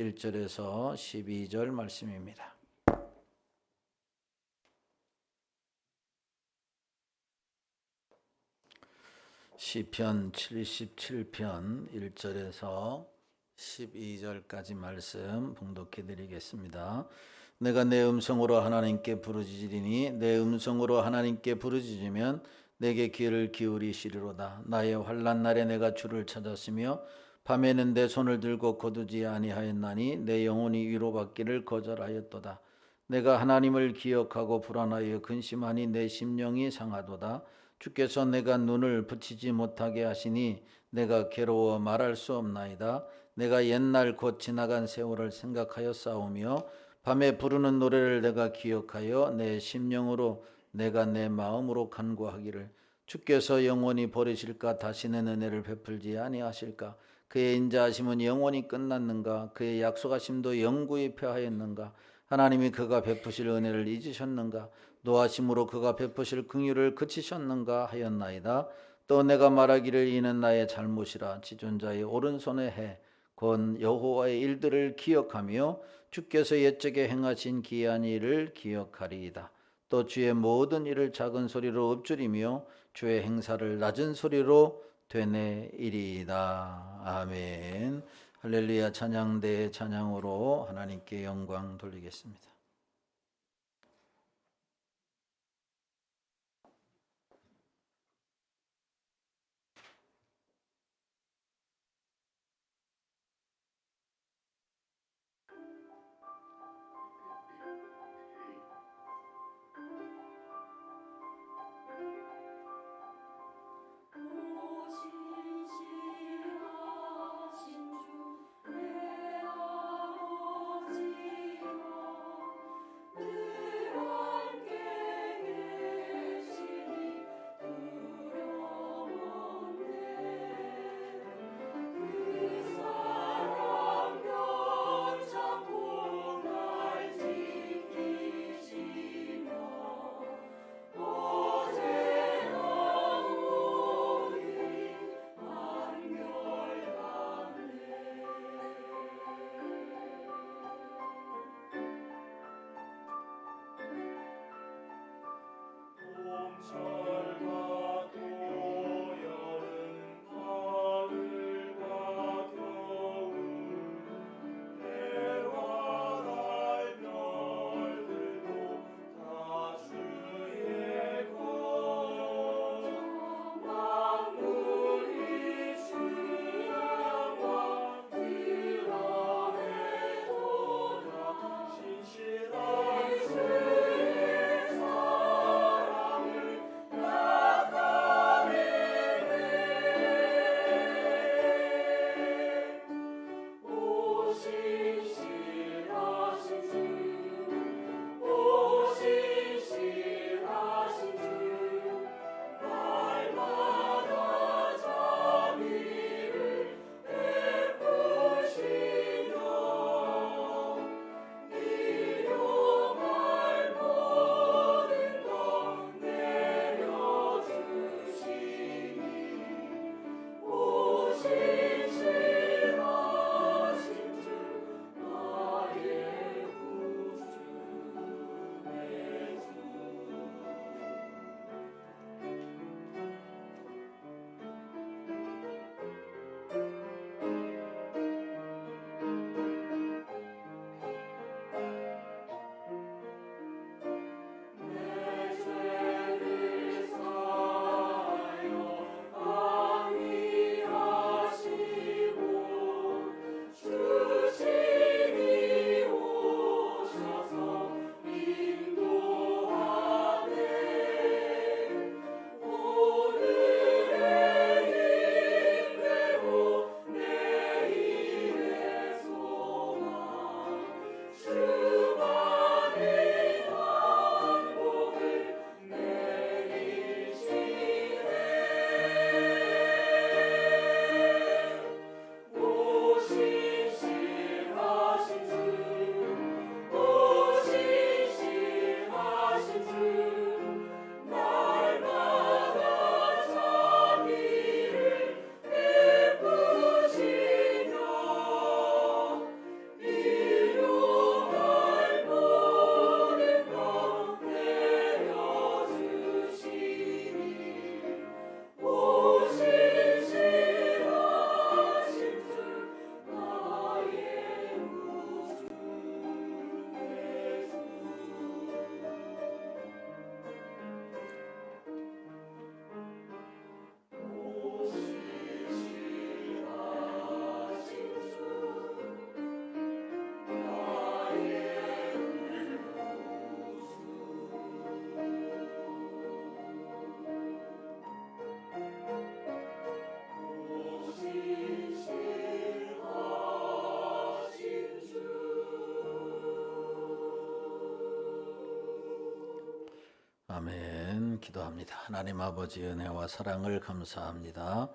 1절에서 12절 말씀입니다. 시편 77편 1절에서 12절까지 말씀 봉독해 드리겠습니다. 내가 내 음성으로 하나님께 부르짖으리니 내 음성으로 하나님께 부르짖으면 내게 귀를 기울이시리로다. 나의 환난 날에 내가 주를 찾았으며 밤에는 내 손을 들고 거두지 아니하였나니 내 영혼이 위로받기를 거절하였도다. 내가 하나님을 기억하고 불안하여 근심하니 내 심령이 상하도다. 주께서 내가 눈을 붙이지 못하게 하시니 내가 괴로워 말할 수 없나이다. 내가 옛날 곧 지나간 세월을 생각하여 싸우며 밤에 부르는 노래를 내가 기억하여 내 심령으로 내가 내 마음으로 간구하기를 주께서 영원히 버리실까 다시는 은혜를 베풀지 아니하실까. 그의 인자하심은 영원히 끝났는가. 그의 약속하심도 영구히 패하였는가. 하나님이 그가 베푸실 은혜를 잊으셨는가. 노하심으로 그가 베푸실 긍휼을 그치셨는가 하였나이다. 또 내가 말하기를 이는 나의 잘못이라. 지존자의 오른손에 해 곧 여호와의 일들을 기억하며 주께서 옛적에 행하신 기이한 일을 기억하리이다. 또 주의 모든 일을 작은 소리로 읊조리며 주의 행사를 낮은 소리로 되뇌이리이다. 아멘. 할렐루야. 찬양대의 찬양으로 하나님께 영광 돌리겠습니다. 아멘. 기도합니다. 하나님 아버지 은혜와 사랑을 감사합니다.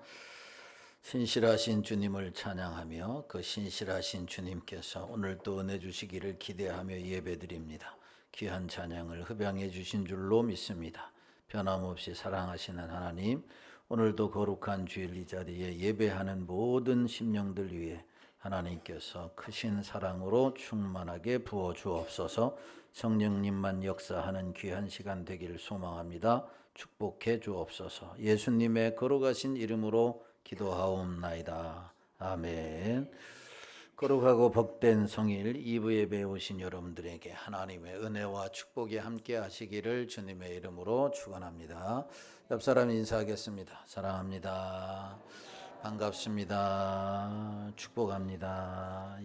신실하신 주님을 찬양하며 그 신실하신 주님께서 오늘도 은혜 주시기를 기대하며 예배드립니다. 귀한 찬양을 흡양해 주신 줄로 믿습니다. 변함없이 사랑하시는 하나님, 오늘도 거룩한 주일 이 자리에 예배하는 모든 심령들 위해 하나님께서 크신 사랑으로 충만하게 부어 주옵소서. 성령님만 역사하는 귀한 시간 되기를 소망합니다. 축복해 주옵소서. 예수님의 걸어가신 이름으로 기도하옵나이다. 아멘. 거룩하고 복된 성일 2부 예배에 오신 여러분들에게 하나님의 은혜와 축복이 함께 하시기를 주님의 이름으로 축원합니다. 옆 사람 인사하겠습니다. 사랑합니다. 반갑습니다. 축복합니다.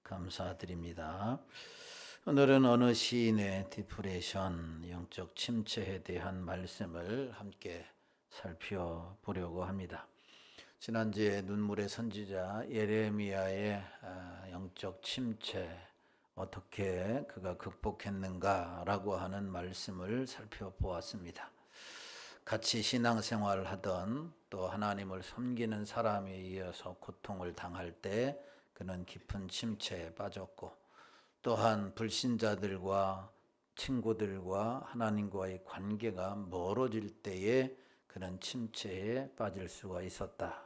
감사드립니다. 오늘은 어느 시인의 디프레션, 영적 침체에 대한 말씀을 함께 살펴보려고 합니다. 지난주에 눈물의 선지자 예레미야의 영적 침체, 어떻게 그가 극복했는가라고 하는 말씀을 살펴보았습니다. 같이 신앙생활을 하던 또 하나님을 섬기는 사람에 의해서 고통을 당할 때 그는 깊은 침체에 빠졌고, 또한 불신자들과 친구들과 하나님과의 관계가 멀어질 때에 그는 침체에 빠질 수가 있었다.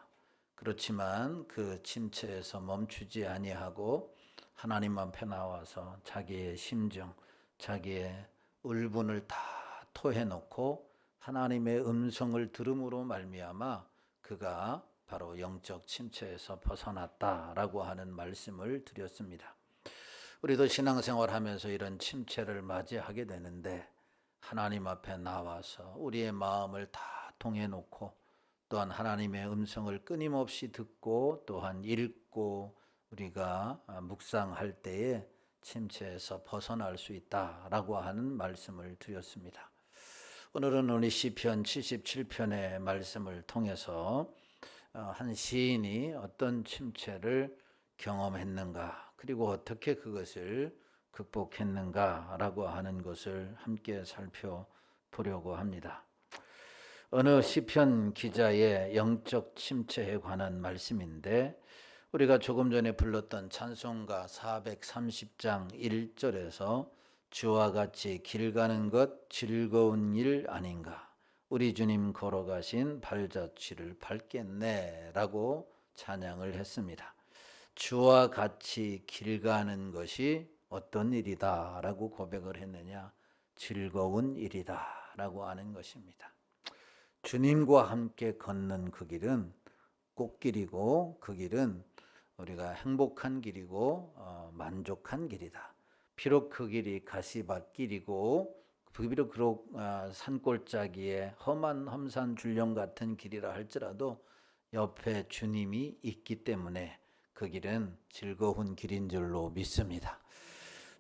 그렇지만 그 침체에서 멈추지 아니하고 하나님 앞에 나와서 자기의 심정, 자기의 울분을 다 토해놓고 하나님의 음성을 들음으로 말미암아 그가 바로 영적 침체에서 벗어났다라고 하는 말씀을 드렸습니다. 우리도 신앙생활하면서 이런 침체를 맞이하게 되는데 하나님 앞에 나와서 우리의 마음을 다 통해놓고 또한 하나님의 음성을 끊임없이 듣고 또한 읽고 우리가 묵상할 때에 침체에서 벗어날 수 있다라고 하는 말씀을 드렸습니다. 오늘은 우리 시편 77편의 말씀을 통해서 한 시인이 어떤 침체를 경험했는가, 그리고 어떻게 그것을 극복했는가라고 하는 것을 함께 살펴보려고 합니다. 어느 시편 기자의 영적 침체에 관한 말씀인데, 우리가 조금 전에 불렀던 찬송가 430장 1절에서 주와 같이 길 가는 것 즐거운 일 아닌가, 우리 주님 걸어가신 발자취를 밟겠네 라고 찬양을 했습니다. 주와 같이 길 가는 것이 어떤 일이다 라고 고백을 했느냐, 즐거운 일이다 라고 하는 것입니다. 주님과 함께 걷는 그 길은 꽃길이고, 그 길은 우리가 행복한 길이고 만족한 길이다. 비록 그 길이 가시밭길이고 비록 산골짜기에 험한 험산 줄령 같은 길이라 할지라도 옆에 주님이 있기 때문에 그 길은 즐거운 길인 줄로 믿습니다.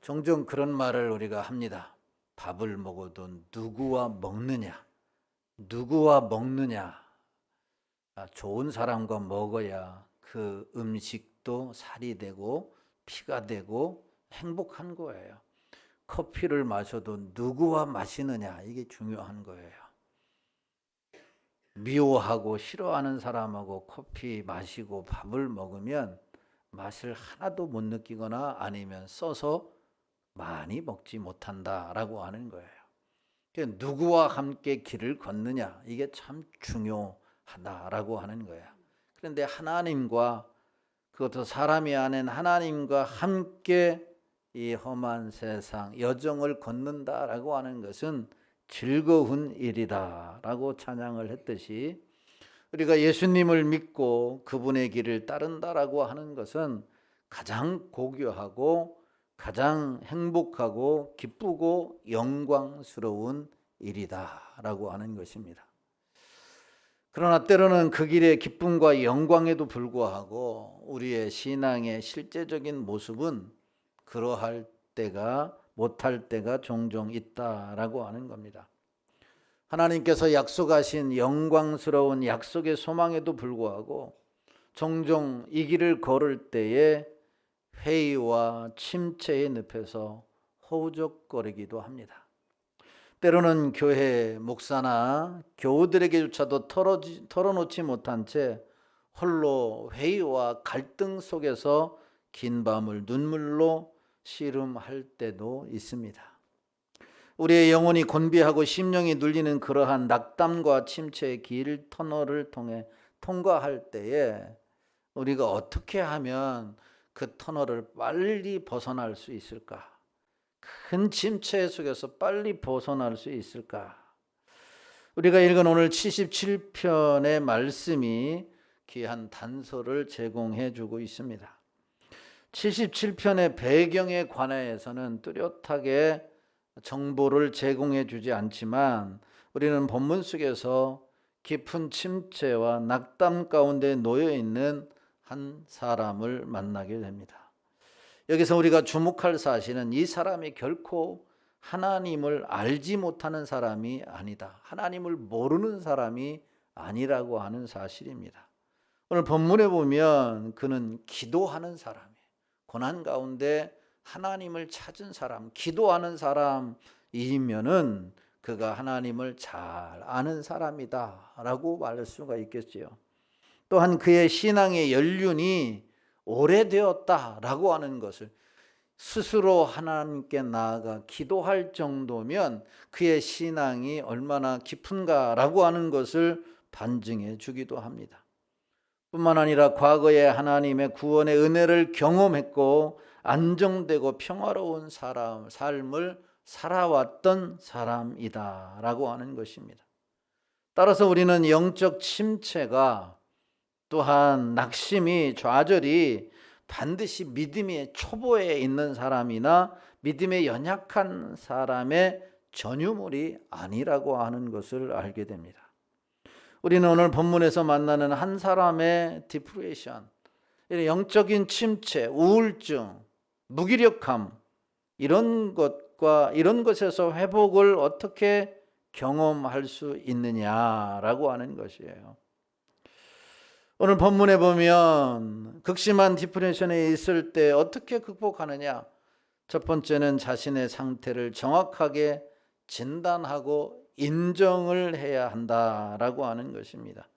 종종 그런 말을 우리가 합니다. 밥을 먹어도 누구와 먹느냐? 누구와 먹느냐? 좋은 사람과 먹어야 그 음식도 살이 되고 피가 되고 행복한 거예요. 커피를 마셔도 누구와 마시느냐, 이게 중요한 거예요. 미워하고 싫어하는 사람하고 커피 마시고 밥을 먹으면 맛을 하나도 못 느끼거나 아니면 써서 많이 먹지 못한다라고 하는 거예요. 누구와 함께 길을 걷느냐, 이게 참 중요하다라고 하는 거예요. 그런데 하나님과, 그것도 사람이 아닌 하나님과 함께 이 험한 세상 여정을 걷는다라고 하는 것은 즐거운 일이다라고 찬양을 했듯이, 우리가 예수님을 믿고 그분의 길을 따른다라고 하는 것은 가장 고귀하고 가장 행복하고 기쁘고 영광스러운 일이다라고 하는 것입니다. 그러나 때로는 그 길의 기쁨과 영광에도 불구하고 우리의 신앙의 실제적인 모습은 그러할 때가 못할 때가 종종 있다라고 하는 겁니다. 하나님께서 약속하신 영광스러운 약속의 소망에도 불구하고 종종 이 길을 걸을 때에 회의와 침체의 늪에서 허우적거리기도 합니다. 때로는 교회 목사나 교우들에게조차도 털어놓지 못한 채 홀로 회의와 갈등 속에서 긴 밤을 눈물로 씨름할 때도 있습니다. 우리의 영혼이 곤비하고 심령이 눌리는 그러한 낙담과 침체의 길 터널을 통해 통과할 때에 우리가 어떻게 하면 그 터널을 빨리 벗어날 수 있을까? 큰 침체 속에서 빨리 벗어날 수 있을까? 우리가 읽은 오늘 77편의 말씀이 귀한 단서를 제공해 주고 있습니다. 77편의 배경에 관해서는 뚜렷하게 정보를 제공해 주지 않지만 우리는 본문 속에서 깊은 침체와 낙담 가운데 놓여 있는 한 사람을 만나게 됩니다. 여기서 우리가 주목할 사실은 이 사람이 결코 하나님을 알지 못하는 사람이 아니다. 하나님을 모르는 사람이 아니라고 하는 사실입니다. 오늘 본문에 보면 그는 기도하는 사람이에요. 고난 가운데 하나님을 찾은 사람, 기도하는 사람이면은 그가 하나님을 잘 아는 사람이다 라고 말할 수가 있겠지요. 또한 그의 신앙의 연륜이 오래되었다라고 하는 것을, 스스로 하나님께 나아가 기도할 정도면 그의 신앙이 얼마나 깊은가라고 하는 것을 반증해 주기도 합니다. 뿐만 아니라 과거에 하나님의 구원의 은혜를 경험했고 안정되고 평화로운 삶을 살아왔던 사람이다라고 하는 것입니다. 따라서 우리는 영적 침체가, 또한 낙심이, 좌절이 반드시 믿음의 초보에 있는 사람이나 믿음에 연약한 사람의 전유물이 아니라고 하는 것을 알게 됩니다. 우리는 오늘 본문에서 만나는 한 사람의 디프레션, 영적인 침체, 우울증, 무기력함, 이런 것에서 회복을 어떻게 경험할 수 있느냐라고 하는 것이에요. 오늘 본문에 보면 극심한 디프레션에 있을 때 어떻게 극복하느냐? 첫 번째는 자신의 상태를 정확하게 진단하고 인정을 해야 한다라고 하는 것입니다.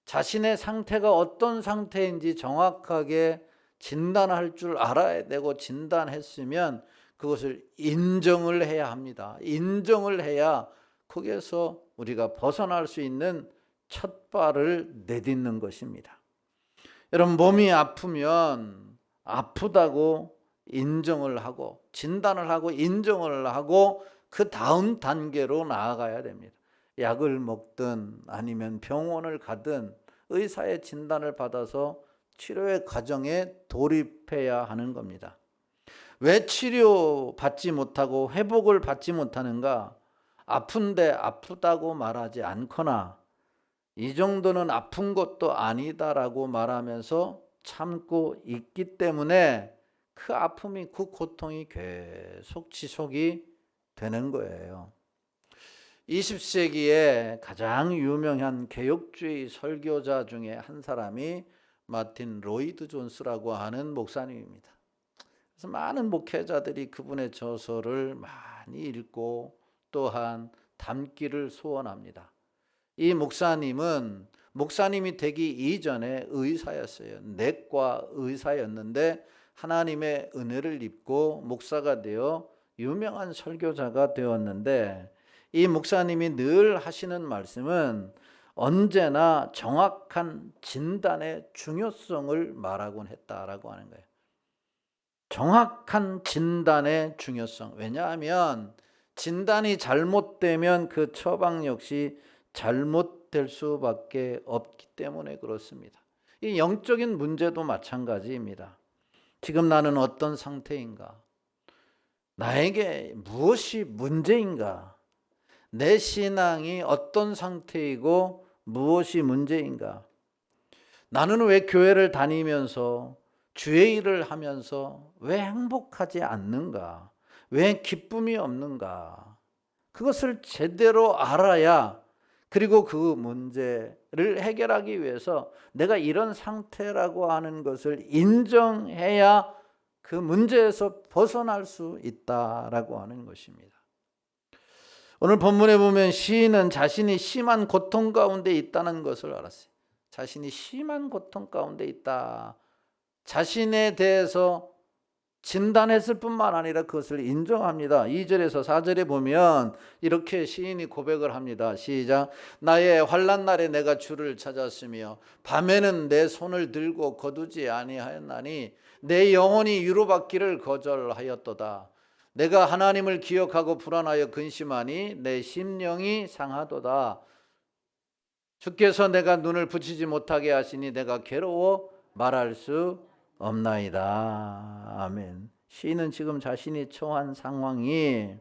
자신의 상태가 어떤 상태인지 정확하게 진단할 줄 알아야 되고, 진단했으면 그것을 인정을 해야 합니다. 인정을 해야 거기에서 우리가 벗어날 수 있는 첫 발을 내딛는 것입니다. 여러분, 몸이 아프면 아프다고 인정을 하고, 진단을 하고 인정을 하고 그 다음 단계로 나아가야 됩니다. 약을 먹든 아니면 병원을 가든 의사의 진단을 받아서 치료의 과정에 돌입해야 하는 겁니다. 왜 치료받지 못하고 회복을 받지 못하는가? 아픈데 아프다고 말하지 않거나 이 정도는 아픈 것도 아니다라고 말하면서 참고 있기 때문에 그 아픔이, 그 고통이 계속 지속이 되는 거예요. 20세기에 가장 유명한 개혁주의 설교자 중에 한 사람이 마틴 로이드 존스라고 하는 목사님입니다. 그래서 많은 목회자들이 그분의 저서를 많이 읽고 또한 담기를 소원합니다. 이 목사님은 목사님이 되기 이전에 의사였어요. 내과 의사였는데 하나님의 은혜를 입고 목사가 되어 유명한 설교자가 되었는데, 이 목사님이 늘 하시는 말씀은 언제나 정확한 진단의 중요성을 말하곤 했다라고 하는 거예요. 정확한 진단의 중요성. 왜냐하면 진단이 잘못되면 그 처방 역시 잘못될 수밖에 없기 때문에 그렇습니다. 이 영적인 문제도 마찬가지입니다. 지금 나는 어떤 상태인가? 나에게 무엇이 문제인가? 내 신앙이 어떤 상태이고 무엇이 문제인가? 나는 왜 교회를 다니면서 주의 일을 하면서 왜 행복하지 않는가? 왜 기쁨이 없는가? 그것을 제대로 알아야, 그리고 그 문제를 해결하기 위해서 내가 이런 상태라고 하는 것을 인정해야 그 문제에서 벗어날 수 있다라고 하는 것입니다. 오늘 본문에 보면 시인은 자신이 심한 고통 가운데 있다는 것을 알았어요. 자신이 심한 고통 가운데 있다. 자신에 대해서 진단했을 뿐만 아니라 그것을 인정합니다. 2절에서 4절에 보면 이렇게 시인이 고백을 합니다. 시작. 나의 환난 날에 내가 주를 찾았으며 밤에는 내 손을 들고 거두지 아니하였나니 내 영혼이 위로받기를 거절하였도다. 내가 하나님을 기억하고 불안하여 근심하니 내 심령이 상하도다. 주께서 내가 눈을 붙이지 못하게 하시니 내가 괴로워 말할 수 없나이다. 아멘. 시인은 지금 자신이 처한 상황이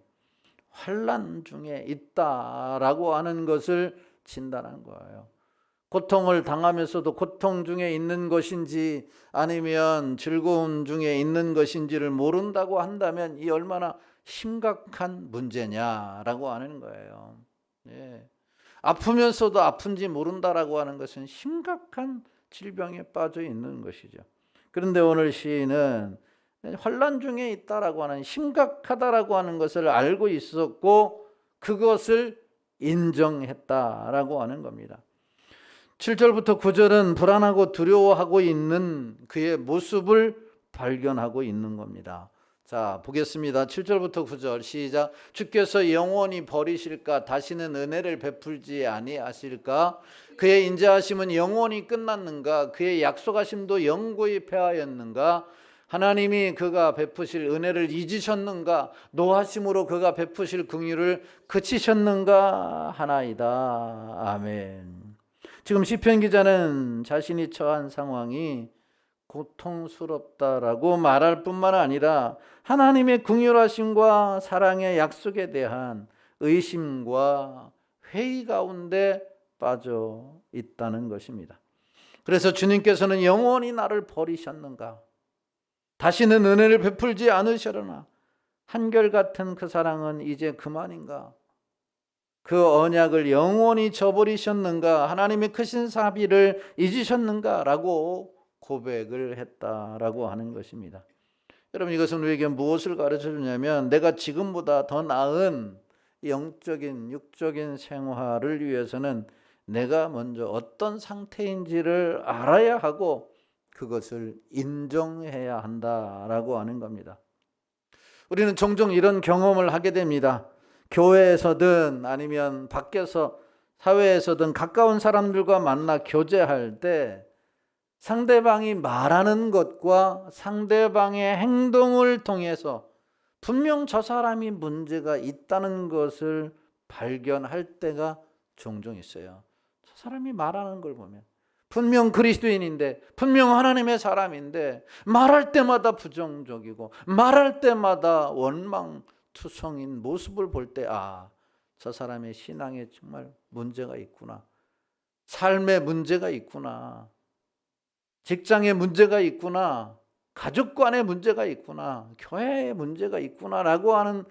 환난 중에 있다라고 하는 것을 진단한 거예요. 고통을 당하면서도 고통 중에 있는 것인지 아니면 즐거움 중에 있는 것인지를 모른다고 한다면 이 얼마나 심각한 문제냐라고 하는 거예요. 예. 아프면서도 아픈지 모른다라고 하는 것은 심각한 질병에 빠져 있는 것이죠. 그런데 오늘 시인은 환난 중에 있다라고 하는 심각하다라고 하는 것을 알고 있었고 그것을 인정했다라고 하는 겁니다. 7절부터 9절은 불안하고 두려워하고 있는 그의 모습을 발견하고 있는 겁니다. 자, 보겠습니다. 7절부터 9절 시작. 주께서 영원히 버리실까? 다시는 은혜를 베풀지 아니하실까? 그의 인자하심은 영원히 끝났는가? 그의 약속하심도 영구히 패하였는가? 하나님이 그가 베푸실 은혜를 잊으셨는가? 노하심으로 그가 베푸실 긍휼을 그치셨는가 하나이다. 아멘. 지금 시편 기자는 자신이 처한 상황이 고통스럽다라고 말할 뿐만 아니라 하나님의 긍휼하심과 사랑의 약속에 대한 의심과 회의 가운데 빠져 있다는 것입니다. 그래서 주님께서는 영원히 나를 버리셨는가? 다시는 은혜를 베풀지 않으시려나? 한결같은 그 사랑은 이제 그만인가? 그 언약을 영원히 저버리셨는가? 하나님의 크신 사비를 잊으셨는가? 라고 고백을 했다라고 하는 것입니다. 여러분, 이것은 우리에게 무엇을 가르쳐 주냐면 내가 지금보다 더 나은 영적인 육적인 생활을 위해서는 내가 먼저 어떤 상태인지를 알아야 하고 그것을 인정해야 한다라고 하는 겁니다. 우리는 종종 이런 경험을 하게 됩니다. 교회에서든 아니면 밖에서 사회에서든 가까운 사람들과 만나 교제할 때 상대방이 말하는 것과 상대방의 행동을 통해서 분명 저 사람이 문제가 있다는 것을 발견할 때가 종종 있어요. 저 사람이 말하는 걸 보면 분명 그리스도인인데 분명 하나님의 사람인데 말할 때마다 부정적이고 말할 때마다 원망투성인 모습을 볼 때 저 사람의 신앙에 정말 문제가 있구나. 삶에 문제가 있구나. 직장에 문제가 있구나. 가족 간에 문제가 있구나. 교회에 문제가 있구나라고 하는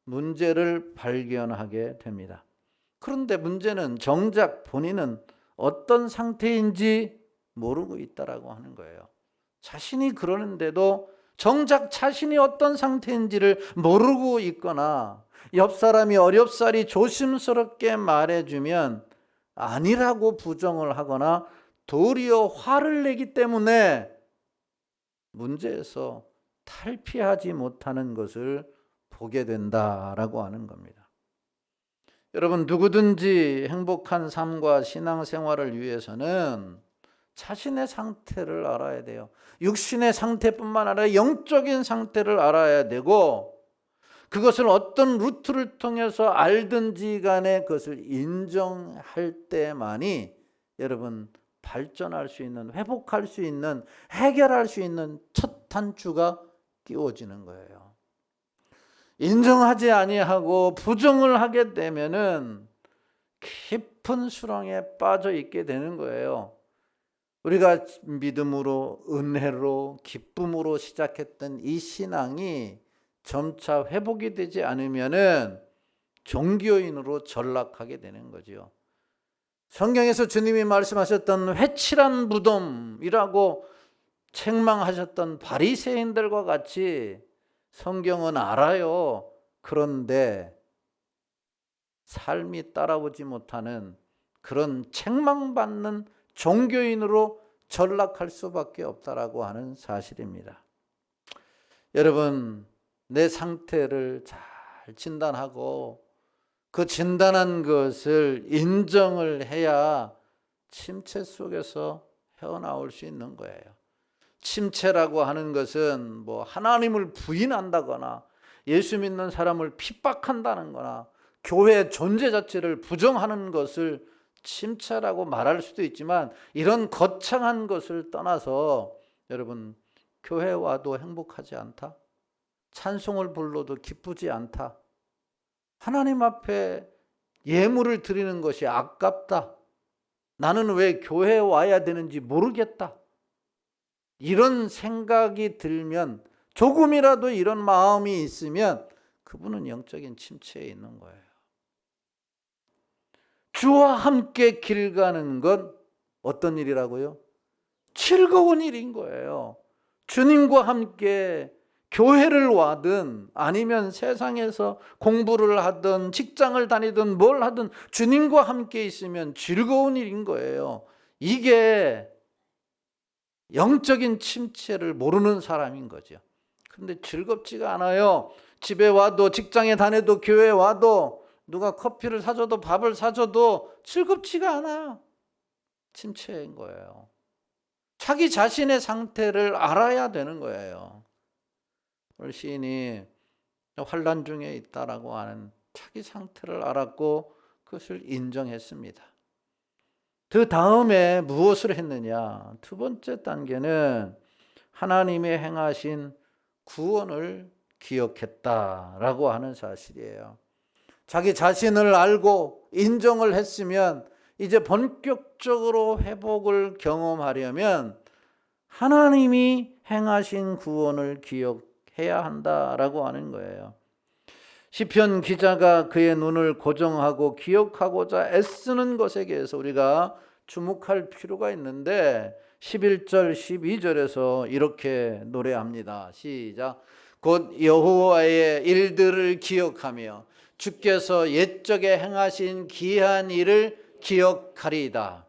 문제를 발견하게 됩니다. 그런데 문제는 정작 본인은 어떤 상태인지 모르고 있다라고 하는 거예요. 자신이 그러는데도 정작 자신이 어떤 상태인지를 모르고 있거나 옆 사람이 어렵사리 조심스럽게 말해주면 아니라고 부정을 하거나 도리어 화를 내기 때문에 문제에서 탈피하지 못하는 것을 보게 된다라고 하는 겁니다. 여러분, 누구든지 행복한 삶과 신앙생활을 위해서는 자신의 상태를 알아야 돼요. 육신의 상태뿐만 아니라 영적인 상태를 알아야 되고 그것을 어떤 루트를 통해서 알든지 간에 그것을 인정할 때만이 여러분 발전할 수 있는, 회복할 수 있는, 해결할 수 있는 첫 단추가 끼워지는 거예요. 인정하지 아니하고 부정을 하게 되면은 깊은 수렁에 빠져 있게 되는 거예요. 우리가 믿음으로, 은혜로, 기쁨으로 시작했던 이 신앙이 점차 회복이 되지 않으면은 종교인으로 전락하게 되는 거죠. 성경에서 주님이 말씀하셨던 회칠한 무덤이라고 책망하셨던 바리새인들과 같이 성경은 알아요. 그런데 삶이 따라오지 못하는 그런 책망받는 종교인으로 전락할 수밖에 없다라고 하는 사실입니다. 여러분, 내 상태를 잘 진단하고 그 진단한 것을 인정을 해야 침체 속에서 헤어나올 수 있는 거예요. 침체라고 하는 것은 뭐 하나님을 부인한다거나 예수 믿는 사람을 핍박한다는 거나 교회 존재 자체를 부정하는 것을 침체라고 말할 수도 있지만, 이런 거창한 것을 떠나서 여러분, 교회 와도 행복하지 않다, 찬송을 불러도 기쁘지 않다, 하나님 앞에 예물을 드리는 것이 아깝다, 나는 왜 교회에 와야 되는지 모르겠다, 이런 생각이 들면, 조금이라도 이런 마음이 있으면 그분은 영적인 침체에 있는 거예요. 주와 함께 길 가는 건 어떤 일이라고요? 즐거운 일인 거예요. 주님과 함께 교회를 와든 아니면 세상에서 공부를 하든 직장을 다니든 뭘 하든 주님과 함께 있으면 즐거운 일인 거예요. 이게 영적인 침체를 모르는 사람인 거죠. 그런데 즐겁지가 않아요. 집에 와도 직장에 다녀도 교회에 와도 누가 커피를 사줘도 밥을 사줘도 즐겁지가 않아요. 침체인 거예요. 자기 자신의 상태를 알아야 되는 거예요. 오늘 시인이 환난 중에 있다라고 하는 자기 상태를 알았고 그것을 인정했습니다. 그 다음에 무엇을 했느냐? 두 번째 단계는 하나님이 행하신 구원을 기억했다라고 하는 사실이에요. 자기 자신을 알고 인정을 했으면 이제 본격적으로 회복을 경험하려면 하나님이 행하신 구원을 기억해야 한다라고 하는 거예요. 시편 기자가 그의 눈을 고정하고 기억하고자 애쓰는 것에 대해서 우리가 주목할 필요가 있는데, 11절 12절에서 이렇게 노래합니다. 시작. 곧 여호와의 일들을 기억하며 주께서 옛적에 행하신 기한 일을 기억하리이다.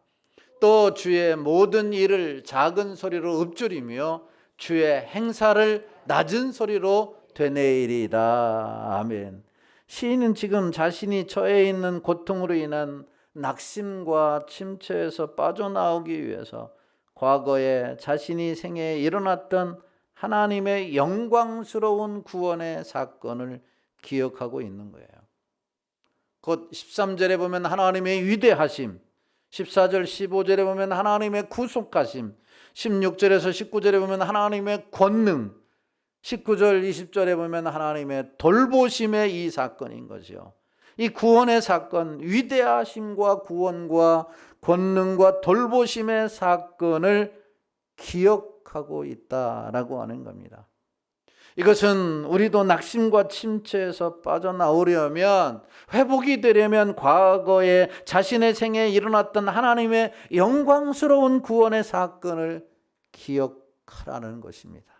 또 주의 모든 일을 작은 소리로 읊조리며 주의 행사를 낮은 소리로 되뇌이리이다. 아멘. 시인은 지금 자신이 처해 있는 고통으로 인한 낙심과 침체에서 빠져나오기 위해서 과거에 자신이 생애에 일어났던 하나님의 영광스러운 구원의 사건을 기억하고 있는 거예요. 곧 13절에 보면 하나님의 위대하심, 14절 15절에 보면 하나님의 구속하심, 16절에서 19절에 보면 하나님의 권능, 19절 20절에 보면 하나님의 돌보심의 이 사건인 거죠. 이 구원의 사건, 위대하심과 구원과 권능과 돌보심의 사건을 기억하고 있다라고 하는 겁니다. 이것은 우리도 낙심과 침체에서 빠져나오려면, 회복이 되려면 과거에 자신의 생애에 일어났던 하나님의 영광스러운 구원의 사건을 기억하라는 것입니다.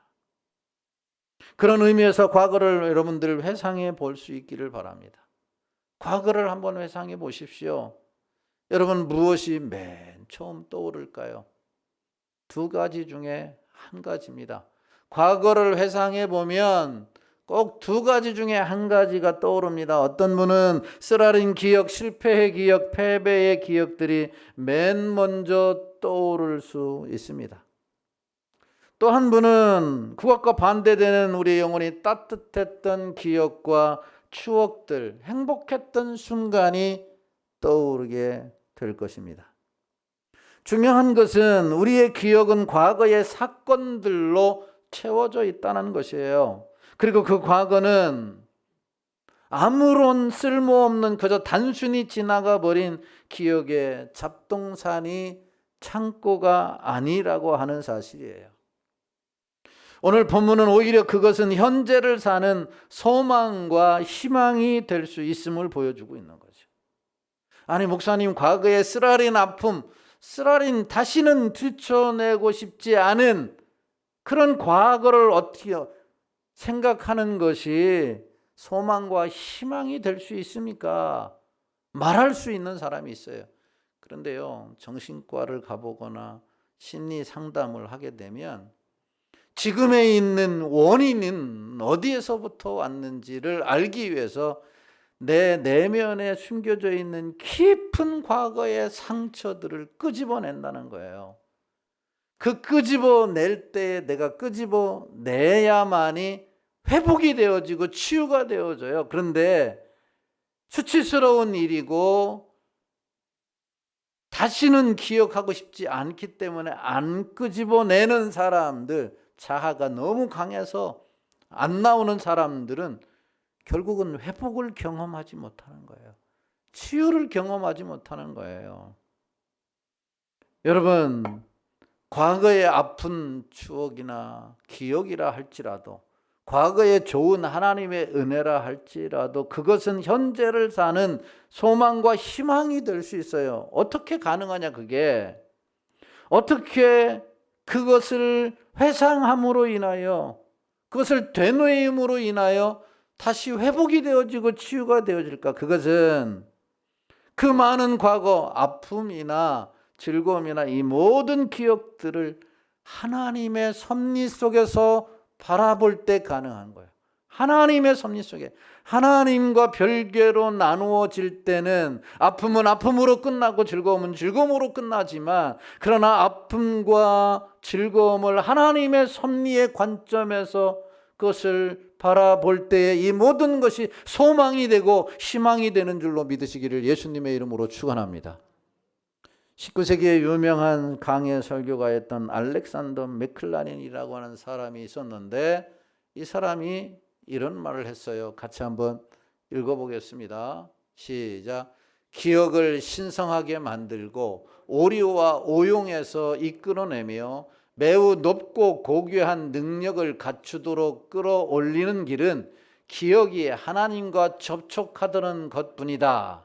그런 의미에서 과거를 여러분들 회상해 볼 수 있기를 바랍니다. 과거를 한번 회상해 보십시오. 여러분, 무엇이 맨 처음 떠오를까요? 두 가지 중에 한 가지입니다. 과거를 회상해 보면 꼭 두 가지 중에 한 가지가 떠오릅니다. 어떤 분은 쓰라린 기억, 실패의 기억, 패배의 기억들이 맨 먼저 떠오를 수 있습니다. 또 한 분은 그것과 반대되는 우리 영혼이 따뜻했던 기억과 추억들, 행복했던 순간이 떠오르게 될 것입니다. 중요한 것은 우리의 기억은 과거의 사건들로 채워져 있다는 것이에요. 그리고 그 과거는 아무런 쓸모없는 그저 단순히 지나가 버린 기억의 잡동사니 창고가 아니라고 하는 사실이에요. 오늘 본문은 오히려 그것은 현재를 사는 소망과 희망이 될 수 있음을 보여주고 있는 거죠. 아니, 목사님, 과거의 쓰라린 아픔, 쓰라린 다시는 들춰내고 싶지 않은 그런 과거를 어떻게 생각하는 것이 소망과 희망이 될 수 있습니까? 말할 수 있는 사람이 있어요. 그런데요, 정신과를 가보거나 심리 상담을 하게 되면 지금에 있는 원인은 어디에서부터 왔는지를 알기 위해서 내 내면에 숨겨져 있는 깊은 과거의 상처들을 끄집어낸다는 거예요. 그 끄집어낼 때 내가 끄집어내야만이 회복이 되어지고 치유가 되어져요. 그런데 수치스러운 일이고 다시는 기억하고 싶지 않기 때문에 안 끄집어내는 사람들, 자아가 너무 강해서 안 나오는 사람들은 결국은 회복을 경험하지 못하는 거예요. 치유를 경험하지 못하는 거예요. 여러분, 과거의 아픈 추억이나 기억이라 할지라도, 과거의 좋은 하나님의 은혜라 할지라도 그것은 현재를 사는 소망과 희망이 될 수 있어요. 어떻게 가능하냐 그게. 어떻게 그것을 회상함으로 인하여, 그것을 되뇌임으로 인하여 다시 회복이 되어지고 치유가 되어질까? 그것은 그 많은 과거, 아픔이나 즐거움이나 이 모든 기억들을 하나님의 섭리 속에서 바라볼 때 가능한 거예요. 하나님의 섭리 속에, 하나님과 별개로 나누어질 때는 아픔은 아픔으로 끝나고 즐거움은 즐거움으로 끝나지만, 그러나 아픔과 즐거움을 하나님의 섭리의 관점에서 그것을 바라볼 때에 이 모든 것이 소망이 되고 희망이 되는 줄로 믿으시기를 예수님의 이름으로 축원합니다. 19세기에 유명한 강해 설교가였던 알렉산더 맥클라렌이라고 하는 사람이 있었는데, 이 사람이 이런 말을 했어요. 같이 한번 읽어보겠습니다. 시작. 기억을 신성하게 만들고 오류와 오용에서 이끌어내며 매우 높고 고귀한 능력을 갖추도록 끌어올리는 길은 기억이 하나님과 접촉하던 것뿐이다.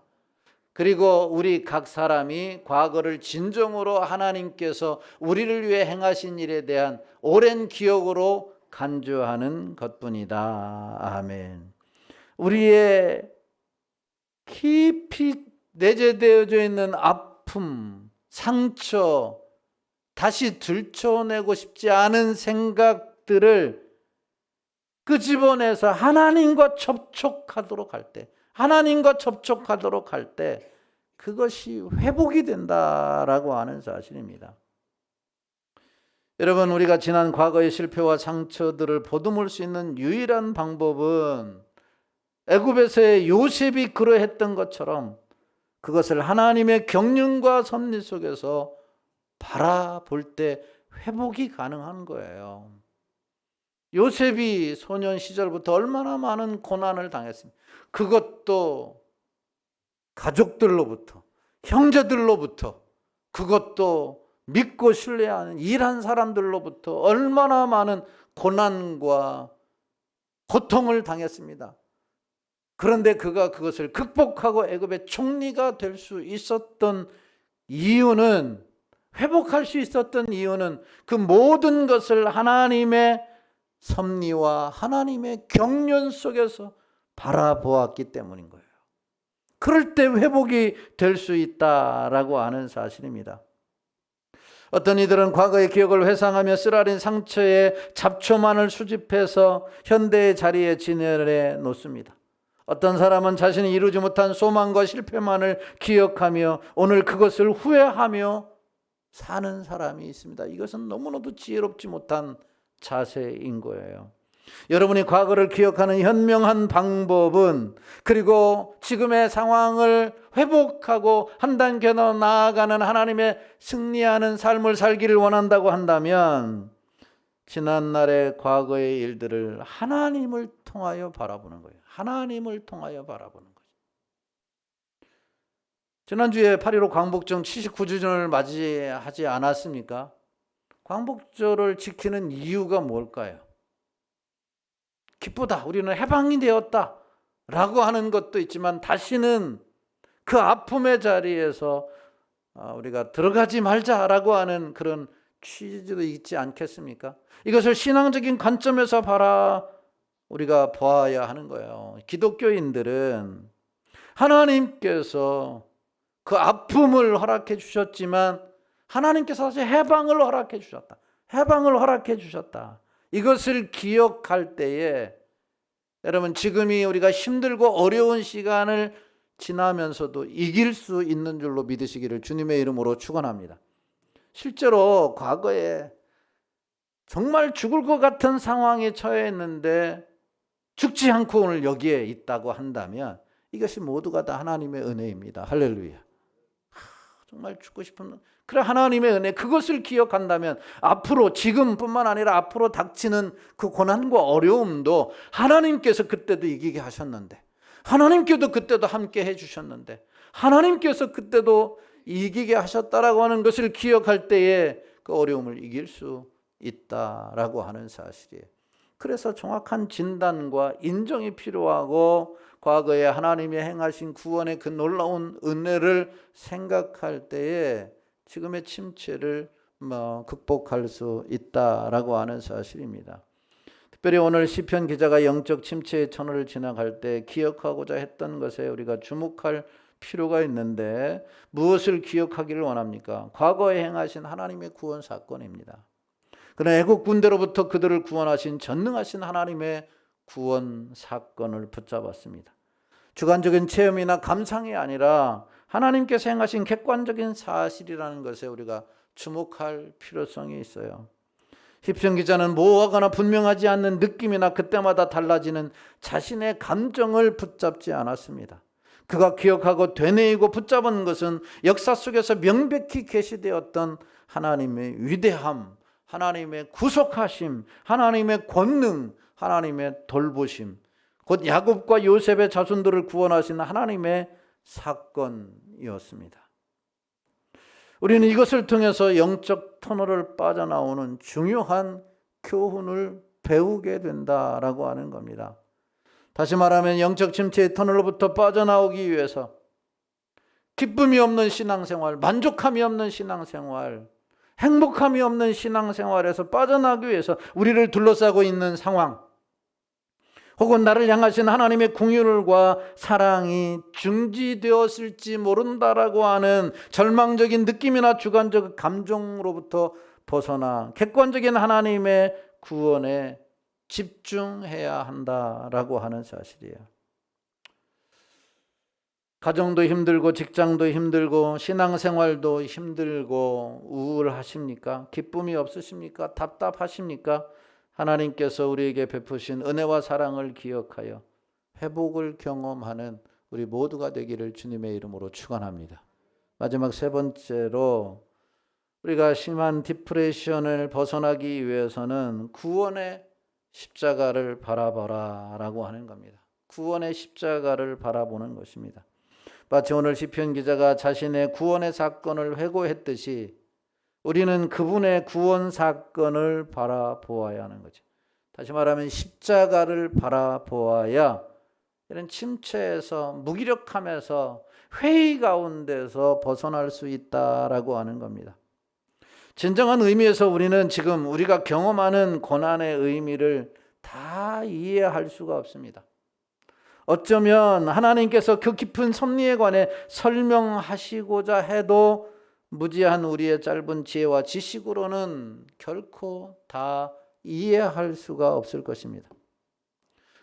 그리고 우리 각 사람이 과거를 진정으로 하나님께서 우리를 위해 행하신 일에 대한 오랜 기억으로 간주하는 것뿐이다. 아멘. 우리의 깊이 내재되어져 있는 아픔, 상처, 다시 들춰내고 싶지 않은 생각들을 끄집어내서 하나님과 접촉하도록 할 때, 하나님과 접촉하도록 할 때 그것이 회복이 된다라고 하는 사실입니다. 여러분, 우리가 지난 과거의 실패와 상처들을 보듬을 수 있는 유일한 방법은 애굽에서의 요셉이 그러했던 것처럼 그것을 하나님의 경륜과 섭리 속에서 바라볼 때 회복이 가능한 거예요. 요셉이 소년 시절부터 얼마나 많은 고난을 당했습니까? 그것도 가족들로부터, 형제들로부터, 그것도 믿고 신뢰하는 일한 사람들로부터 얼마나 많은 고난과 고통을 당했습니다. 그런데 그가 그것을 극복하고 애굽의 총리가 될 수 있었던 이유는, 회복할 수 있었던 이유는 그 모든 것을 하나님의 섭리와 하나님의 경륜 속에서 바라보았기 때문인 거예요. 그럴 때 회복이 될 수 있다라고 하는 사실입니다. 어떤 이들은 과거의 기억을 회상하며 쓰라린 상처의 잡초만을 수집해서 현대의 자리에 진열해 놓습니다. 어떤 사람은 자신이 이루지 못한 소망과 실패만을 기억하며 오늘 그것을 후회하며 사는 사람이 있습니다. 이것은 너무나도 지혜롭지 못한 자세인 거예요. 여러분이 과거를 기억하는 현명한 방법은, 그리고 지금의 상황을 회복하고 한 단계 더 나아가는 하나님의 승리하는 삶을 살기를 원한다고 한다면 지난날의 과거의 일들을 하나님을 통하여 바라보는 거예요. 하나님을 통하여 바라보는 거죠. 지난주에 8.15 광복절 79주년을 맞이하지 않았습니까? 광복절을 지키는 이유가 뭘까요? 기쁘다, 우리는 해방이 되었다 라고 하는 것도 있지만, 다시는 그 아픔의 자리에서 우리가 들어가지 말자라고 하는 그런 취지도 있지 않겠습니까? 이것을 신앙적인 관점에서 우리가 보아야 하는 거예요. 기독교인들은 하나님께서 그 아픔을 허락해 주셨지만 하나님께서 사실 해방을 허락해 주셨다. 해방을 허락해 주셨다. 이것을 기억할 때에 여러분, 지금이 우리가 힘들고 어려운 시간을 지나면서도 이길 수 있는 줄로 믿으시기를 주님의 이름으로 축원합니다. 실제로 과거에 정말 죽을 것 같은 상황에 처해 있는데 죽지 않고 오늘 여기에 있다고 한다면 이것이 모두가 다 하나님의 은혜입니다. 할렐루야. 정말 죽고 싶은, 그래, 하나님의 은혜, 그것을 기억한다면 앞으로, 지금뿐만 아니라 앞으로 닥치는 그 고난과 어려움도 하나님께서 그때도 이기게 하셨는데, 하나님께도 그때도 함께 해주셨는데, 하나님께서 그때도 이기게 하셨다라고 하는 것을 기억할 때에 그 어려움을 이길 수 있다라고 하는 사실이에요. 그래서 정확한 진단과 인정이 필요하고, 과거에 하나님이 행하신 구원의 그 놀라운 은혜를 생각할 때에 지금의 침체를 극복할 수 있다라고 하는 사실입니다. 특별히 오늘 시편 기자가 영적 침체의 터널을 지나갈 때 기억하고자 했던 것에 우리가 주목할 필요가 있는데, 무엇을 기억하기를 원합니까? 과거에 행하신 하나님의 구원 사건입니다. 그러나 애국 군대로부터 그들을 구원하신 전능하신 하나님의 구원 사건을 붙잡았습니다. 주관적인 체험이나 감상이 아니라 하나님께서 행하신 객관적인 사실이라는 것에 우리가 주목할 필요성이 있어요. 시편 기자는 모호하거나 분명하지 않는 느낌이나 그때마다 달라지는 자신의 감정을 붙잡지 않았습니다. 그가 기억하고 되뇌이고 붙잡은 것은 역사 속에서 명백히 계시되었던 하나님의 위대함, 하나님의 구속하심, 하나님의 권능, 하나님의 돌보심, 곧 야곱과 요셉의 자손들을 구원하신 하나님의 사건이었습니다. 우리는 이것을 통해서 영적 터널을 빠져나오는 중요한 교훈을 배우게 된다라고 하는 겁니다. 다시 말하면 영적 침체의 터널로부터 빠져나오기 위해서 기쁨이 없는 신앙생활, 만족함이 없는 신앙생활, 행복함이 없는 신앙생활에서 빠져나가기 위해서 우리를 둘러싸고 있는 상황, 혹은 나를 향하신 하나님의 긍휼과 사랑이 중지되었을지 모른다라고 하는 절망적인 느낌이나 주관적 감정으로부터 벗어나 객관적인 하나님의 구원에 집중해야 한다라고 하는 사실이에요. 가정도 힘들고 직장도 힘들고 신앙생활도 힘들고 우울하십니까? 기쁨이 없으십니까? 답답하십니까? 하나님께서 우리에게 베푸신 은혜와 사랑을 기억하여 회복을 경험하는 우리 모두가 되기를 주님의 이름으로 축원합니다. 마지막 세 번째로, 우리가 심한 디프레션을 벗어나기 위해서는 구원의 십자가를 바라보라 라고 하는 겁니다. 구원의 십자가를 바라보는 것입니다. 마치 오늘 시편 기자가 자신의 구원의 사건을 회고했듯이 우리는 그분의 구원 사건을 바라보아야 하는 거죠. 다시 말하면 십자가를 바라보아야 이런 침체에서, 무기력함에서, 회의 가운데서 벗어날 수 있다라고 하는 겁니다. 진정한 의미에서 우리는 지금 우리가 경험하는 고난의 의미를 다 이해할 수가 없습니다. 어쩌면 하나님께서 그 깊은 섭리에 관해 설명하시고자 해도 무지한 우리의 짧은 지혜와 지식으로는 결코 다 이해할 수가 없을 것입니다.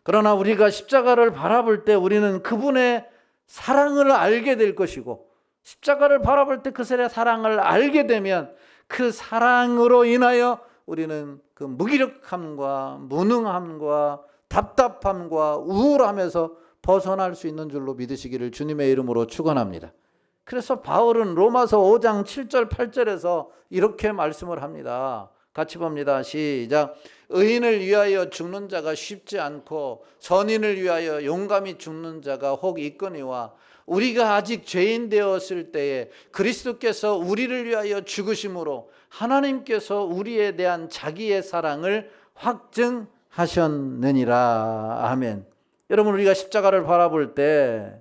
그러나 우리가 십자가를 바라볼 때 우리는 그분의 사랑을 알게 될 것이고, 십자가를 바라볼 때 그 사랑을 알게 되면 그 사랑으로 인하여 우리는 그 무기력함과 무능함과 답답함과 우울함에서 벗어날 수 있는 줄로 믿으시기를 주님의 이름으로 축원합니다. 그래서 바울은 로마서 5장 7절 8절에서 이렇게 말씀을 합니다. 같이 봅니다. 시작. 의인을 위하여 죽는 자가 쉽지 않고 선인을 위하여 용감히 죽는 자가 혹 있거니와 우리가 아직 죄인 되었을 때에 그리스도께서 우리를 위하여 죽으심으로 하나님께서 우리에 대한 자기의 사랑을 확증하셨느니라. 아멘. 여러분, 우리가 십자가를 바라볼 때,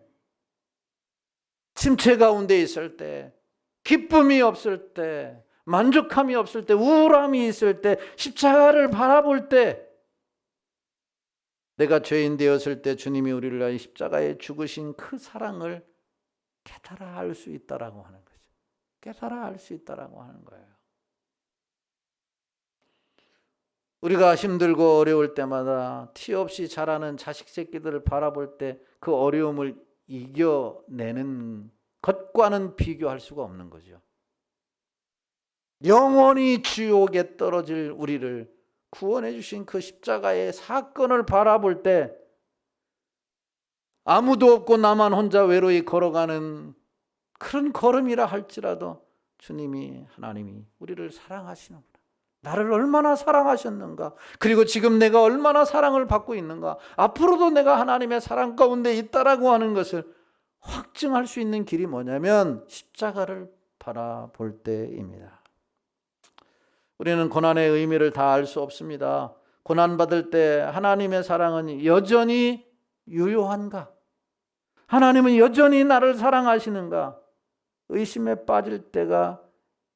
침체 가운데 있을 때, 기쁨이 없을 때, 만족함이 없을 때, 우울함이 있을 때, 십자가를 바라볼 때 내가 죄인 되었을 때 주님이 우리를 위하여 십자가에 죽으신 그 사랑을 깨달아 알 수 있다라고 하는 거죠. 깨달아 알 수 있다라고 하는 거예요. 우리가 힘들고 어려울 때마다 티 없이 자라는 자식 새끼들을 바라볼 때 그 어려움을 이겨내는 것과는 비교할 수가 없는 거죠. 영원히 지옥에 떨어질 우리를 구원해 주신 그 십자가의 사건을 바라볼 때 아무도 없고 나만 혼자 외로이 걸어가는 그런 걸음이라 할지라도 주님이, 하나님이 우리를 사랑하시는구나, 나를 얼마나 사랑하셨는가, 그리고 지금 내가 얼마나 사랑을 받고 있는가, 앞으로도 내가 하나님의 사랑 가운데 있다라고 하는 것을 확증할 수 있는 길이 뭐냐면 십자가를 바라볼 때입니다. 우리는 고난의 의미를 다 알 수 없습니다. 고난받을 때 하나님의 사랑은 여전히 유효한가? 하나님은 여전히 나를 사랑하시는가? 의심에 빠질 때가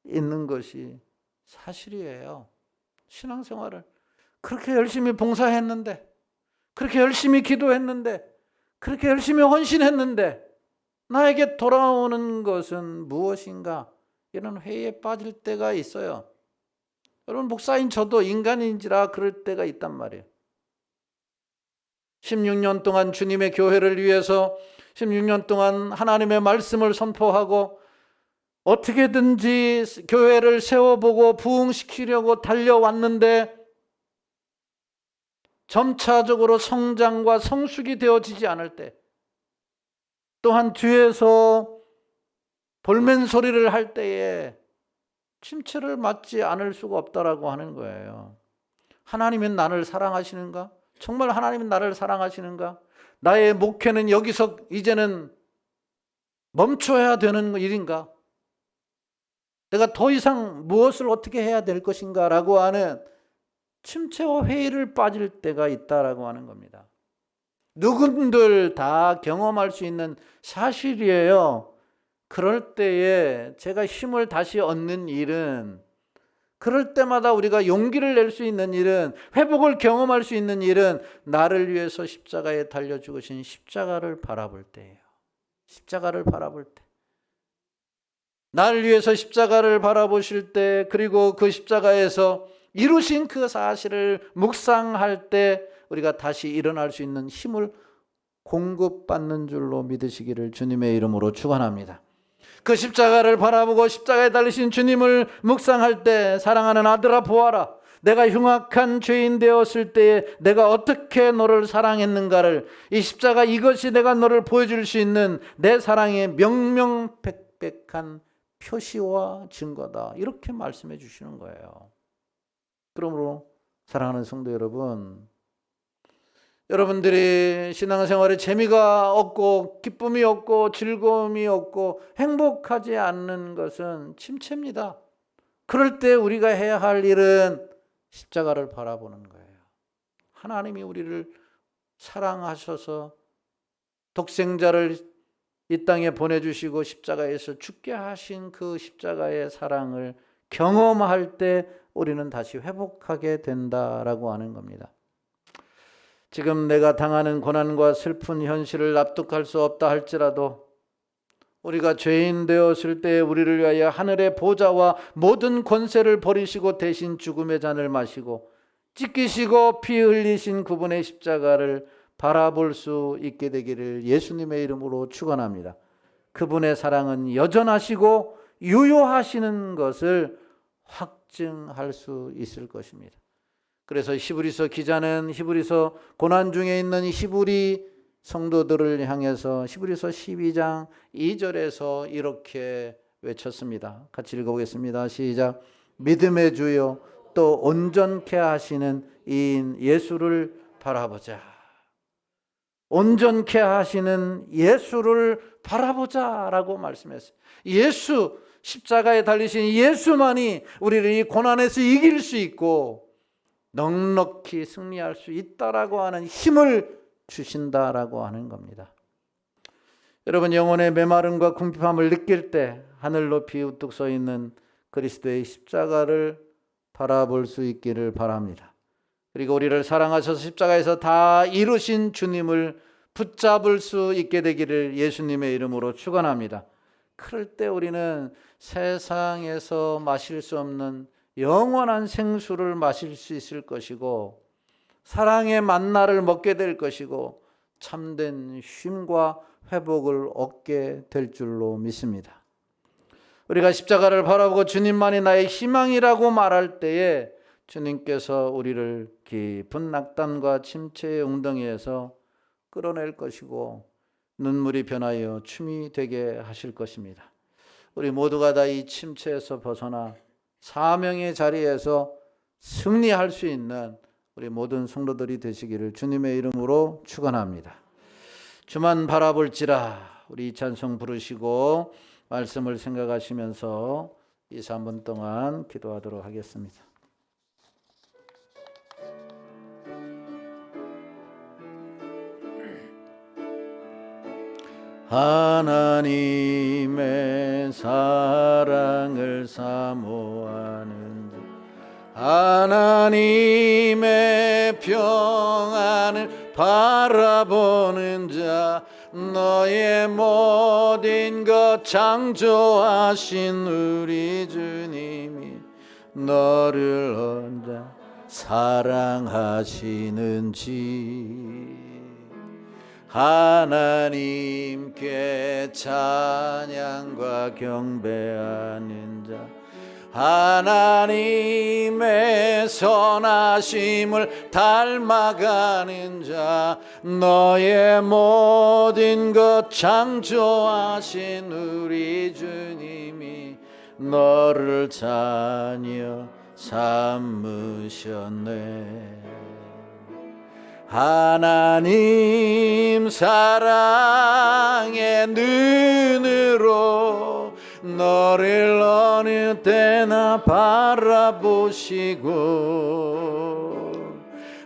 있는 것이 사실이에요. 신앙생활을 그렇게 열심히 봉사했는데, 그렇게 열심히 기도했는데, 그렇게 열심히 헌신했는데 나에게 돌아오는 것은 무엇인가? 이런 회의에 빠질 때가 있어요. 여러분, 목사인 저도 인간인지라 그럴 때가 있단 말이에요. 16년 동안 주님의 교회를 위해서 16년 동안 하나님의 말씀을 선포하고 어떻게든지 교회를 세워보고 부흥시키려고 달려왔는데 점차적으로 성장과 성숙이 되어지지 않을 때, 또한 뒤에서 볼멘 소리를 할 때에 침체를 맞지 않을 수가 없다라고 하는 거예요. 하나님은 나를 사랑하시는가? 정말 하나님은 나를 사랑하시는가? 나의 목회는 여기서 이제는 멈춰야 되는 일인가? 내가 더 이상 무엇을 어떻게 해야 될 것인가? 라고 하는 침체와 회의를 빠질 때가 있다라고 하는 겁니다. 누군들 다 경험할 수 있는 사실이에요. 그럴 때에 제가 힘을 다시 얻는 일은, 그럴 때마다 우리가 용기를 낼 수 있는 일은, 회복을 경험할 수 있는 일은 나를 위해서 십자가에 달려 죽으신 십자가를 바라볼 때예요. 십자가를 바라볼 때, 나를 위해서 십자가를 바라보실 때, 그리고 그 십자가에서 이루신 그 사실을 묵상할 때 우리가 다시 일어날 수 있는 힘을 공급받는 줄로 믿으시기를 주님의 이름으로 축원합니다. 그 십자가를 바라보고 십자가에 달리신 주님을 묵상할 때, 사랑하는 아들아 보아라, 내가 흉악한 죄인 되었을 때에 내가 어떻게 너를 사랑했는가를, 이 십자가 이것이 내가 너를 보여줄 수 있는 내 사랑의 명명백백한 표시와 증거다, 이렇게 말씀해 주시는 거예요. 그러므로 사랑하는 성도 여러분, 여러분들이 신앙생활에 재미가 없고 기쁨이 없고 즐거움이 없고 행복하지 않는 것은 침체입니다. 그럴 때 우리가 해야 할 일은 십자가를 바라보는 거예요. 하나님이 우리를 사랑하셔서 독생자를 이 땅에 보내주시고 십자가에서 죽게 하신 그 십자가의 사랑을 경험할 때 우리는 다시 회복하게 된다라고 하는 겁니다. 지금 내가 당하는 고난과 슬픈 현실을 납득할 수 없다 할지라도, 우리가 죄인 되었을 때 우리를 위하여 하늘의 보좌와 모든 권세를 버리시고 대신 죽음의 잔을 마시고 찢기시고 피 흘리신 그분의 십자가를 바라볼 수 있게 되기를 예수님의 이름으로 축원합니다. 그분의 사랑은 여전하시고 유효하시는 것을 확증할 수 있을 것입니다. 그래서 히브리서 기자는 히브리서 고난 중에 있는 히브리 성도들을 향해서 히브리서 12장 2절에서 이렇게 외쳤습니다. 같이 읽어보겠습니다. 시작. 믿음의 주요 또 온전케 하시는 이인 예수를 바라보자. 온전케 하시는 예수를 바라보자라고 말씀했어요. 예수, 십자가에 달리신 예수만이 우리를 이 고난에서 이길 수 있고 넉넉히 승리할 수 있다라고 하는 힘을 주신다라고 하는 겁니다. 여러분, 영혼의 메마름과 궁핍함을 느낄 때 하늘 높이 우뚝 서 있는 그리스도의 십자가를 바라볼 수 있기를 바랍니다. 그리고 우리를 사랑하셔서 십자가에서 다 이루신 주님을 붙잡을 수 있게 되기를 예수님의 이름으로 축원합니다. 그럴 때 우리는 세상에서 마실 수 없는 영원한 생수를 마실 수 있을 것이고, 사랑의 만나를 먹게 될 것이고, 참된 쉼과 회복을 얻게 될 줄로 믿습니다. 우리가 십자가를 바라보고 주님만이 나의 희망이라고 말할 때에 주님께서 우리를 깊은 낙담과 침체의 웅덩이에서 끌어낼 것이고 눈물이 변하여 춤이 되게 하실 것입니다. 우리 모두가 다 이 침체에서 벗어나 사명의 자리에서 승리할 수 있는 우리 모든 성도들이 되시기를 주님의 이름으로 축원합니다. 주만 바라볼지라. 우리 이 찬송 부르시고 말씀을 생각하시면서 2, 3분 동안 기도하도록 하겠습니다. 하나님의 사랑을 사모하는 자, 하나님의 평안을 바라보는 자, 너의 모든 것 창조하신 우리 주님이 너를 언제 사랑하시는지 하나님께 찬양과 경배하는 자, 하나님의 선하심을 닮아가는 자, 너의 모든 것 창조하신 우리 주님이 너를 자녀 삼으셨네. 하나님 사랑의 눈으로 너를 어느 때나 바라보시고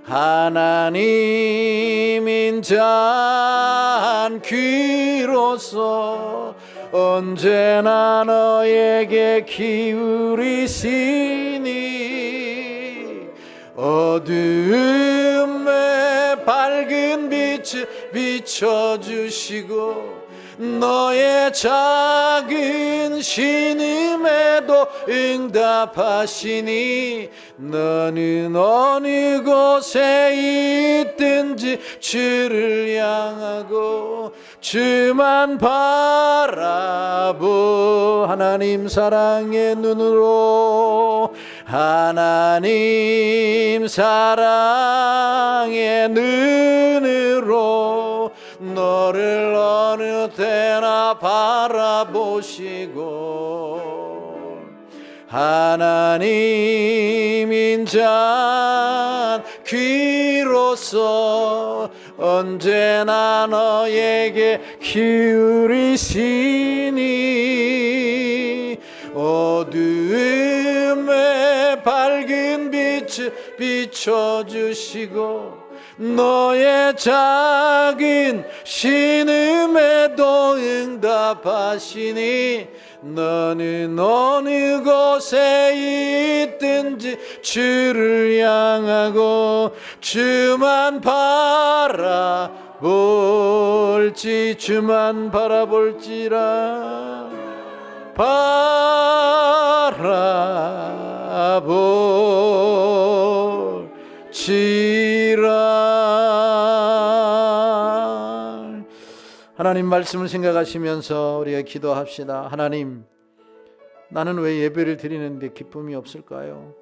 하나님 인자한 귀로서 언제나 너에게 기울이시니 어두움에 밝은 빛을 비춰주시고 너의 작은 신음에도 응답하시니 너는 어느 곳에 있든지 주를 향하고 주만 바라보 하나님 사랑의 눈으로 하나님 사랑의 눈으로 너를 어느 때나 바라보시고 하나님 인자한 귀로서 언제나 너에게 기울이시니 어두움에 밝은 빛을 비춰주시고 너의 작은 신음에도 응답하시니 너는 어느 곳에 있든지 주를 향하고 주만 바라볼지 주만 바라볼지라 바라볼지라. 하나님 말씀을 생각하시면서 우리가 기도합시다. 하나님, 나는 왜 예배를 드리는데 기쁨이 없을까요?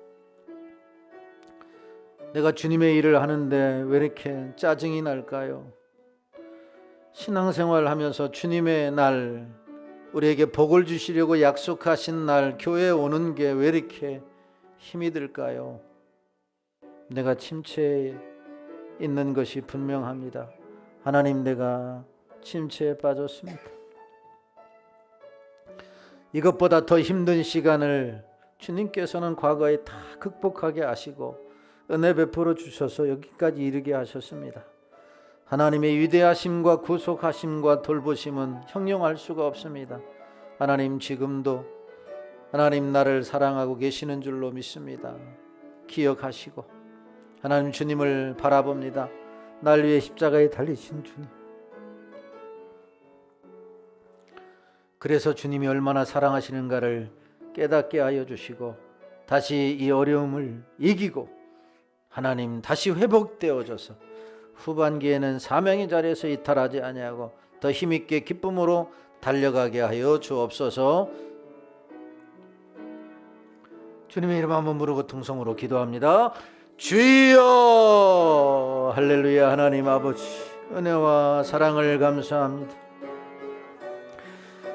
내가 주님의 일을 하는데 왜 이렇게 짜증이 날까요? 신앙생활 하면서 주님의 날, 우리에게 복을 주시려고 약속하신 날 교회에 오는 게 왜 이렇게 힘이 들까요? 내가 침체에 있는 것이 분명합니다. 하나님, 내가 침체에 빠졌습니다. 이것보다 더 힘든 시간을 주님께서는 과거에 다 극복하게 하시고 은혜 베풀어 주셔서 여기까지 이르게 하셨습니다. 하나님의 위대하심과 구속하심과 돌보심은 형용할 수가 없습니다. 하나님, 지금도 하나님 나를 사랑하고 계시는 줄로 믿습니다. 기억하시고 하나님 주님을 바라봅니다. 날 위해 십자가에 달리신 주님. 그래서 주님이 얼마나 사랑하시는가를 깨닫게 하여 주시고 다시 이 어려움을 이기고 하나님 다시 회복되어져서 후반기에는 사명의 자리에서 이탈하지 아니하고 더 힘있게 기쁨으로 달려가게 하여 주옵소서. 주님의 이름 한번 부르고 통성으로 기도합니다. 주여. 할렐루야. 하나님 아버지 은혜와 사랑을 감사합니다.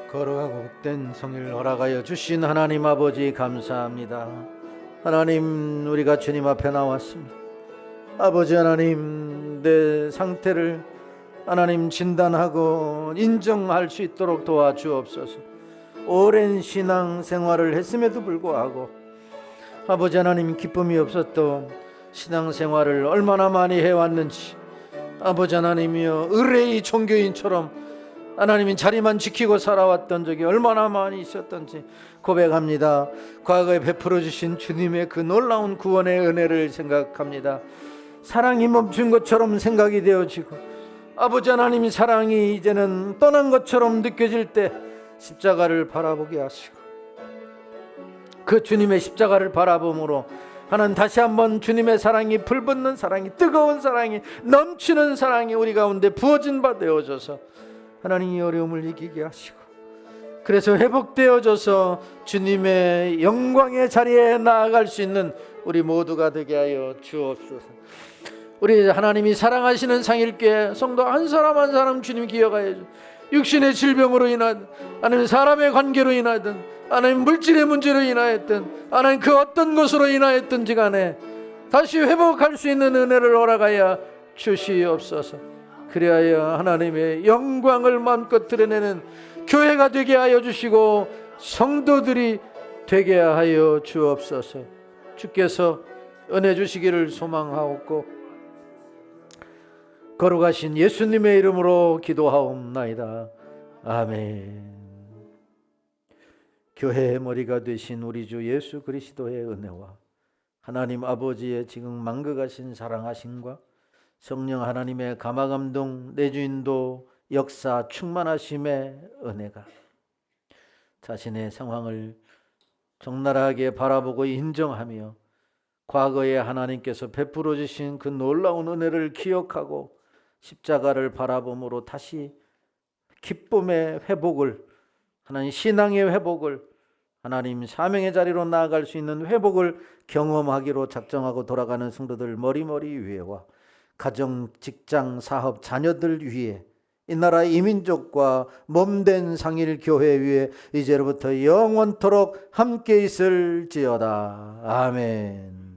걸어가고 복된 성일 허락하여 주신 하나님 아버지 감사합니다. 하나님 우리가 주님 앞에 나왔습니다. 아버지 하나님 내 상태를 하나님 진단하고 인정할 수 있도록 도와주옵소서. 오랜 신앙 생활을 했음에도 불구하고 아버지 하나님 기쁨이 없었던 신앙 생활을 얼마나 많이 해왔는지 아버지 하나님이여 의뢰의 종교인처럼 하나님이 자리만 지키고 살아왔던 적이 얼마나 많이 있었던지 고백합니다. 과거에 베풀어 주신 주님의 그 놀라운 구원의 은혜를 생각합니다. 사랑이 멈춘 것처럼 생각이 되어지고 아버지 하나님이 사랑이 이제는 떠난 것처럼 느껴질 때 십자가를 바라보게 하시고 그 주님의 십자가를 바라봄으로 하나님 다시 한번 주님의 사랑이 불붙는 사랑이 뜨거운 사랑이 넘치는 사랑이 우리 가운데 부어진 바 되어져서 하나님 이 어려움을 이기게 하시고 그래서 회복되어져서 주님의 영광의 자리에 나아갈 수 있는 우리 모두가 되게 하여 주옵소서. 우리 하나님이 사랑하시는 상일교회 성도 한 사람 한 사람 주님 기억하여 주옵소서. 육신의 질병으로 인하든 하나님 사람의 관계로 인하든 하나님 물질의 문제로 인하였든 하나님 그 어떤 것으로 인하였든지 간에 다시 회복할 수 있는 은혜를 허락하여 주시옵소서. 그리하여 하나님의 영광을 마음껏 드러내는 교회가 되게 하여 주시고 성도들이 되게 하여 주옵소서. 주께서 은혜 주시기를 소망하옵고 걸어가신 예수님의 이름으로 기도하옵나이다. 아멘. 교회의 머리가 되신 우리 주 예수 그리스도의 은혜와 하나님 아버지의 지금 만극하신 사랑하심과 성령 하나님의 감화감동 내주인도 역사 충만하심의 은혜가 자신의 상황을 적나라하게 바라보고 인정하며 과거에 하나님께서 베풀어 주신 그 놀라운 은혜를 기억하고 십자가를 바라봄으로 다시 기쁨의 회복을 하나님 신앙의 회복을 하나님 사명의 자리로 나아갈 수 있는 회복을 경험하기로 작정하고 돌아가는 성도들 머리머리 위에와 가정, 직장, 사업, 자녀들 위에 이 나라 이민족과 몸된 상일 교회 위에 이제로부터 영원토록 함께 있을지어다. 아멘.